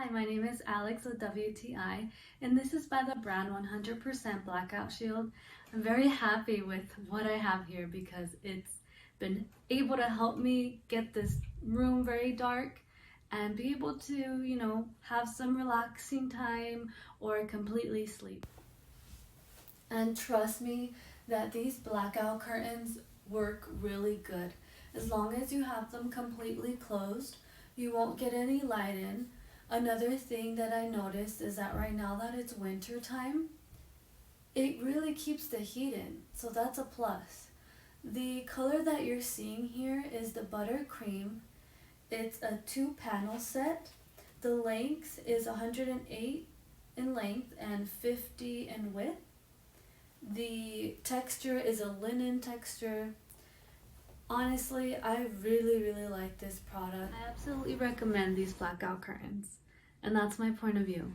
Hi, my name is Alex with WTI, and this is by the brand 100% Blackout Shield. I'm very happy with what I have here because it's been able to help me get this room very dark and be able to, have some relaxing time or completely sleep. And trust me that these blackout curtains work really good. As long as you have them completely closed, you won't get any light in. Another thing that I noticed is that right now that it's winter time, it really keeps the heat in, so that's a plus. The color that you're seeing here is the buttercream. It's a 2-panel set. The length is 108 in length and 50 in width. The texture is a linen texture. Honestly, I really like this product. I absolutely recommend these blackout curtains, and that's my point of view.